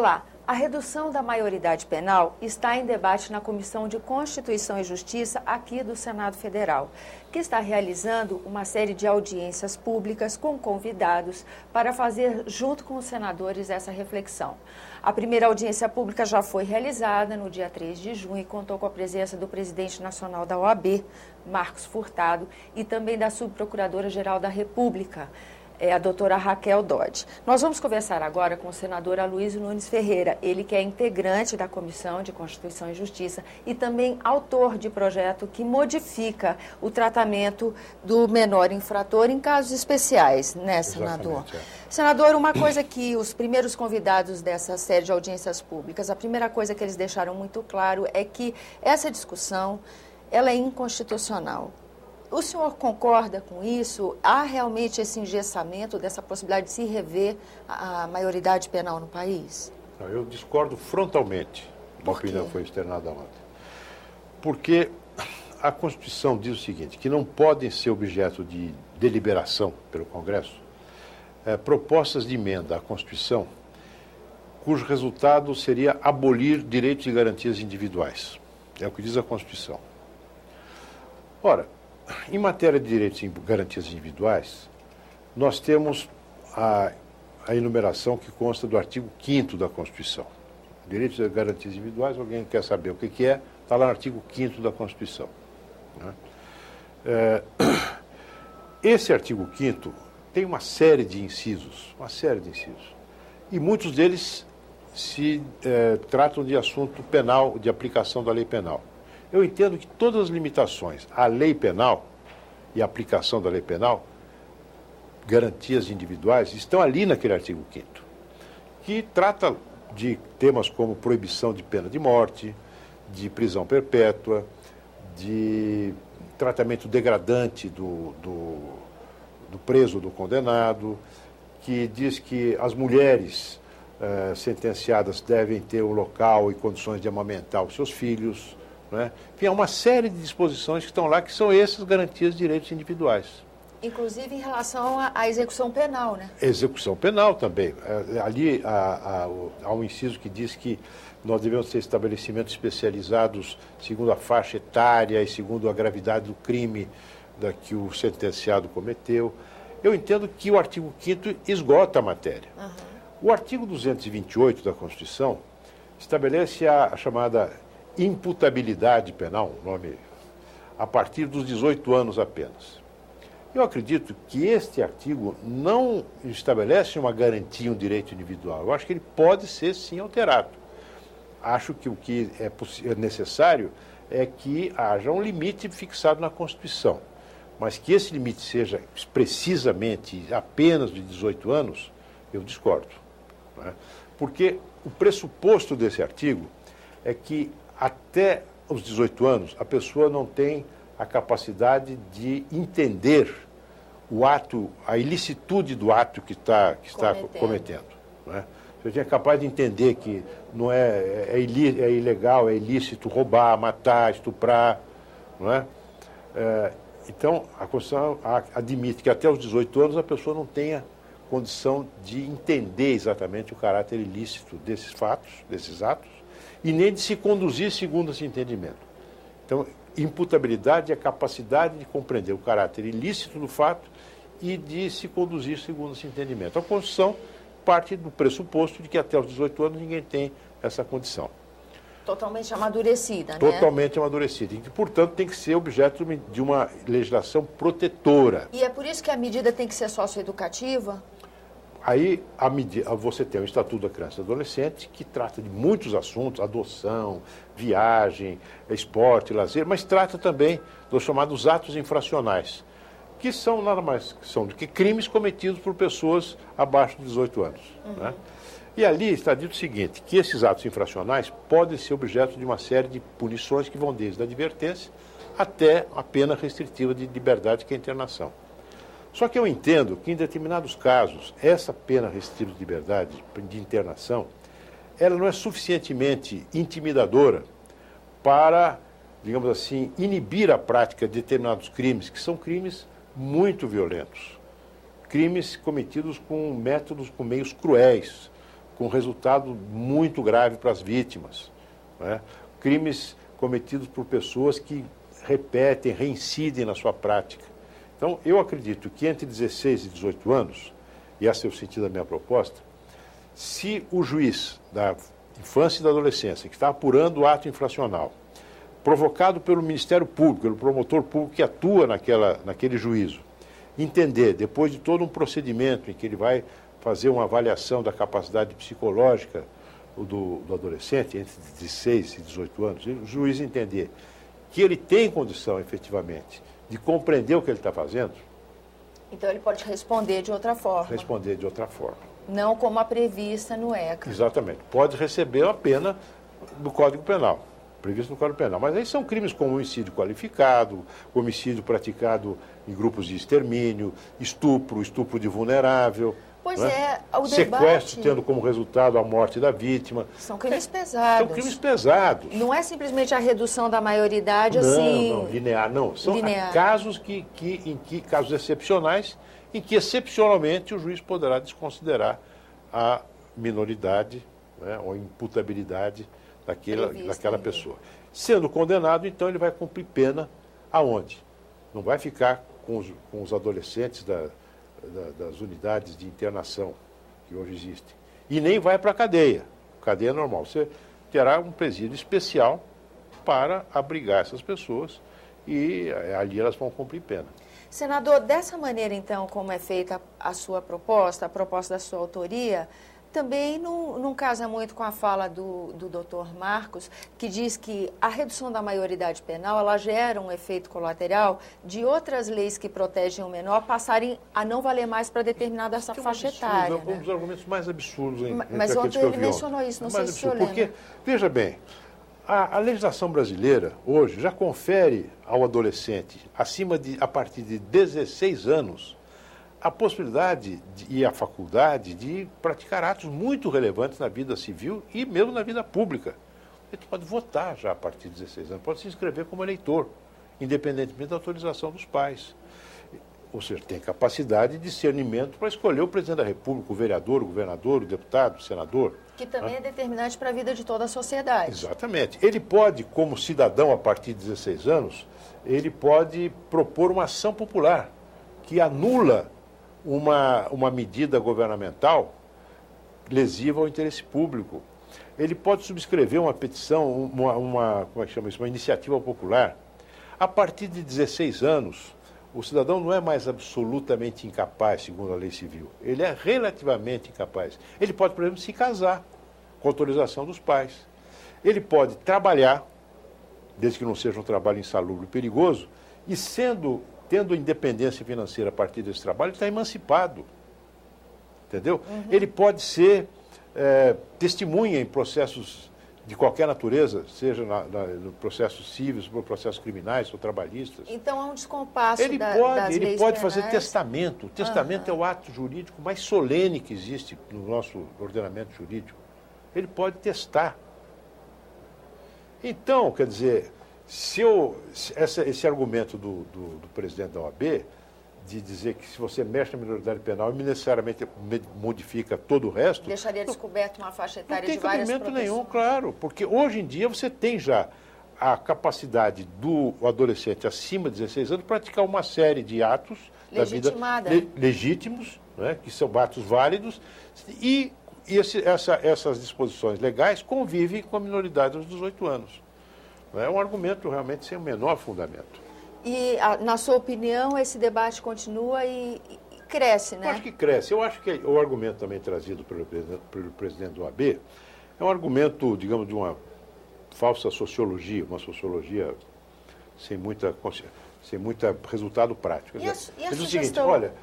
Olá, a redução da maioridade penal está em debate na Comissão de Constituição e Justiça aqui do Senado Federal, que está realizando uma série de audiências públicas com convidados para fazer, junto com os senadores, essa reflexão. A primeira audiência pública já foi realizada no dia 3 de junho e contou com a presença do presidente nacional da OAB, Marcos Furtado, e também da subprocuradora-geral da República, a doutora Raquel Dodge. Nós vamos conversar agora com o senador Aloysio Nunes Ferreira, ele que é integrante da Comissão de Constituição e Justiça e também autor de projeto que modifica o tratamento do menor infrator em casos especiais, né, senador? Senador, uma coisa que os primeiros convidados dessa série de audiências públicas, a primeira coisa que eles deixaram muito claro é que essa discussão, ela é inconstitucional. O senhor concorda com isso? Há realmente esse engessamento dessa possibilidade de se rever a maioridade penal no país? Não, eu discordo frontalmente da opinião que foi externada ontem. Porque a Constituição diz o seguinte, que não podem ser objeto de deliberação pelo Congresso propostas de emenda à Constituição cujo resultado seria abolir direitos e garantias individuais. É o que diz a Constituição. Ora, em matéria de direitos e garantias individuais, nós temos a enumeração que consta do artigo 5º da Constituição. Direitos e garantias individuais, alguém quer saber o que é, está lá no artigo 5º da Constituição. Né? Esse artigo 5º tem uma série de incisos, e muitos deles se tratam de assunto penal, de aplicação da lei penal. Eu entendo que todas as limitações à lei penal e a aplicação da lei penal, garantias individuais, estão ali naquele artigo 5º, que trata de temas como proibição de pena de morte, de prisão perpétua, de tratamento degradante do preso, do condenado, que diz que as mulheres sentenciadas devem ter um local e condições de amamentar os seus filhos. Né? Enfim, há uma série de disposições que estão lá, que são essas garantias de direitos individuais. Inclusive em relação à execução penal, né? Execução penal também. Ali há um inciso que diz que nós devemos ter estabelecimentos especializados segundo a faixa etária e segundo a gravidade do crime que o sentenciado cometeu. Eu entendo que o artigo 5º esgota a matéria. O artigo 228 da Constituição estabelece a chamada imputabilidade penal, nome, a partir dos 18 anos apenas. Eu acredito que este artigo não estabelece uma garantia, um direito individual. Eu acho que ele pode ser, sim, alterado. Acho que o que é necessário é que haja um limite fixado na Constituição, mas que esse limite seja precisamente apenas de 18 anos, eu discordo. Né? Porque o pressuposto desse artigo é que até os 18 anos, a pessoa não tem a capacidade de entender o ato, a ilicitude do ato que está cometendo. Né? Você é capaz de entender que não é ilegal, é ilícito roubar, matar, estuprar. Não é? Então, a Constituição admite que até os 18 anos a pessoa não tenha condição de entender exatamente o caráter ilícito desses fatos, desses atos, e nem de se conduzir segundo esse entendimento. Então, imputabilidade é a capacidade de compreender o caráter ilícito do fato e de se conduzir segundo esse entendimento. A Constituição parte do pressuposto de que até os 18 anos ninguém tem essa condição. Totalmente amadurecida, né? Totalmente amadurecida. E que, portanto, tem que ser objeto de uma legislação protetora. E é por isso que a medida tem que ser socioeducativa? Aí você tem o Estatuto da Criança e do Adolescente, que trata de muitos assuntos, adoção, viagem, esporte, lazer, mas trata também dos chamados atos infracionais, que são nada mais do que crimes cometidos por pessoas abaixo de 18 anos. Né? E ali está dito o seguinte, que esses atos infracionais podem ser objeto de uma série de punições que vão desde a advertência até a pena restritiva de liberdade, que é a internação. Só que eu entendo que, em determinados casos, essa pena restritiva de liberdade, de internação, ela não é suficientemente intimidadora para, digamos assim, inibir a prática de determinados crimes, que são crimes muito violentos. Crimes cometidos com métodos, com meios cruéis, com resultado muito grave para as vítimas, né? Crimes cometidos por pessoas que repetem, reincidem na sua prática. Então, eu acredito que entre 16 e 18 anos, e esse é o sentido da minha proposta, se o juiz da infância e da adolescência, que está apurando o ato infracional, provocado pelo Ministério Público, pelo promotor público que atua naquele juízo, entender, depois de todo um procedimento em que ele vai fazer uma avaliação da capacidade psicológica do adolescente, entre 16 e 18 anos, o juiz entender que ele tem condição, efetivamente, de compreender o que ele está fazendo. Então ele pode responder de outra forma. Responder de outra forma. Não como a prevista no ECA. Exatamente. Pode receber a pena do Código Penal, previsto no Código Penal. Mas aí são crimes como homicídio qualificado, homicídio praticado em grupos de extermínio, estupro de vulnerável. Pois né? O sequestro debate... tendo como resultado a morte da vítima. São crimes pesados. São crimes pesados. Não é simplesmente a redução da maioridade Não, linear, não. São casos casos excepcionais, em que excepcionalmente o juiz poderá desconsiderar a minoridade, né, ou imputabilidade daquela pessoa. Sendo condenado, então, ele vai cumprir pena aonde? Não vai ficar com os adolescentes das unidades de internação que hoje existem. E nem vai para a cadeia normal. Você terá um presídio especial para abrigar essas pessoas e ali elas vão cumprir pena. Senador, dessa maneira, então, como é feita a sua proposta, a proposta da sua autoria, também não casa muito com a fala do doutor Marcos, que diz que a redução da maioridade penal ela gera um efeito colateral de outras leis que protegem o menor passarem a não valer mais para determinada essa faixa etária. É um dos argumentos mais absurdos Mas ontem ele mencionou isso, não sei se o senhor lembra. Porque, veja bem, a legislação brasileira hoje já confere ao adolescente, a partir de 16 anos, a possibilidade e a faculdade de praticar atos muito relevantes na vida civil e mesmo na vida pública. Ele pode votar já a partir de 16 anos, pode se inscrever como eleitor, independentemente da autorização dos pais. Ou seja, tem capacidade de discernimento para escolher o presidente da República, o vereador, o governador, o deputado, o senador. Que também é determinante para a vida de toda a sociedade. Exatamente. Ele pode, como cidadão, a partir de 16 anos, ele pode propor uma ação popular que anula uma medida governamental lesiva ao interesse público. Ele pode subscrever uma petição, como é que chama isso? Uma iniciativa popular. A partir de 16 anos, o cidadão não é mais absolutamente incapaz, segundo a lei civil. Ele é relativamente incapaz. Ele pode, por exemplo, se casar com autorização dos pais. Ele pode trabalhar, desde que não seja um trabalho insalubre e perigoso, e tendo independência financeira a partir desse trabalho, ele está emancipado. Entendeu? Uhum. Ele pode ser testemunha em processos de qualquer natureza, seja no processos cíveis, ou processos criminais ou trabalhistas. Então, há um descompasso Ele pode fazer testamento. O testamento é o ato jurídico mais solene que existe no nosso ordenamento jurídico. Ele pode testar. Então, quer dizer, esse argumento do presidente da OAB, de dizer que se você mexe na minoridade penal, necessariamente modifica todo o resto... Deixaria descoberto uma faixa etária de várias profissões. Não tem cabimento nenhum, claro, porque hoje em dia você tem já a capacidade do adolescente acima de 16 anos praticar uma série de atos da vida legítimos, né, que são atos válidos, e essas disposições legais convivem com a minoridade aos 18 anos. É um argumento realmente sem o menor fundamento. E, na sua opinião, esse debate continua e cresce, né? Eu acho que cresce. Eu acho que o argumento também trazido pelo presidente do AB é um argumento, digamos, de uma falsa sociologia, uma sociologia sem muita resultado prático. Ele diz o seguinte, olha,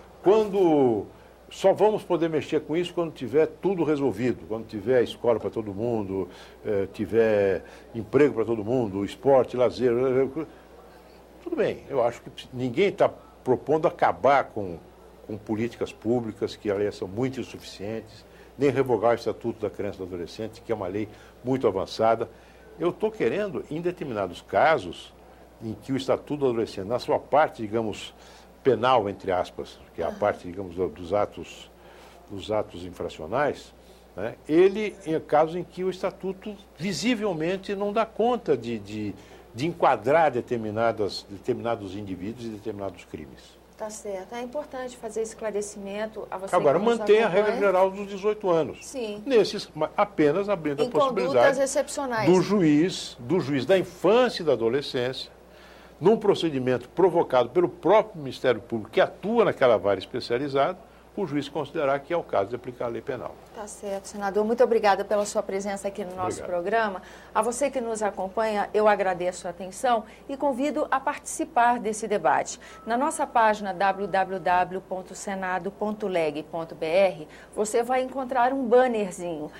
só vamos poder mexer com isso quando tiver tudo resolvido, quando tiver escola para todo mundo, tiver emprego para todo mundo, esporte, lazer. Tudo bem, eu acho que ninguém está propondo acabar com políticas públicas que, aliás, são muito insuficientes, nem revogar o Estatuto da Criança e do Adolescente, que é uma lei muito avançada. Eu estou querendo, em determinados casos, em que o Estatuto do Adolescente, na sua parte, digamos, penal, entre aspas, que é a parte, digamos, dos atos infracionais, né? Ele é caso em que o Estatuto visivelmente não dá conta de enquadrar determinados indivíduos e determinados crimes. Tá certo. É importante fazer esclarecimento a você. Agora, que nos mantém a acompanha. regra geral dos 18 anos. Sim. Nesses, apenas abrindo a Em condutas possibilidade excepcionais. do juiz da infância e da adolescência, num procedimento provocado pelo próprio Ministério Público, que atua naquela vara especializada, o juiz considerar que é o caso de aplicar a lei penal. Tá certo, senador. Muito obrigada pela sua presença aqui no nosso programa. A você que nos acompanha, eu agradeço a atenção e convido a participar desse debate. Na nossa página www.senado.leg.br, você vai encontrar um bannerzinho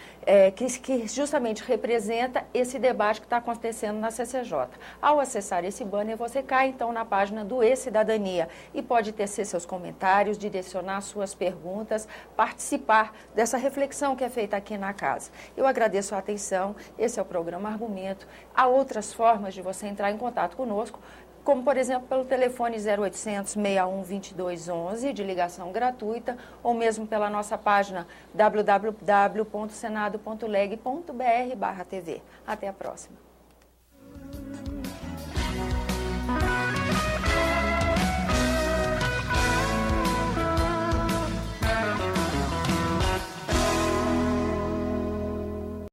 que justamente representa esse debate que está acontecendo na CCJ. Ao acessar esse banner, você cai então na página do E-Cidadania e pode tecer seus comentários, direcionar suas perguntas, participar dessa reflexão que é feita aqui na casa. Eu agradeço a atenção, esse é o programa Argumento. Há outras formas de você entrar em contato conosco, como, por exemplo, pelo telefone 0800 61 22 11, de ligação gratuita, ou mesmo pela nossa página www.senado.leg.br/TV. Até a próxima.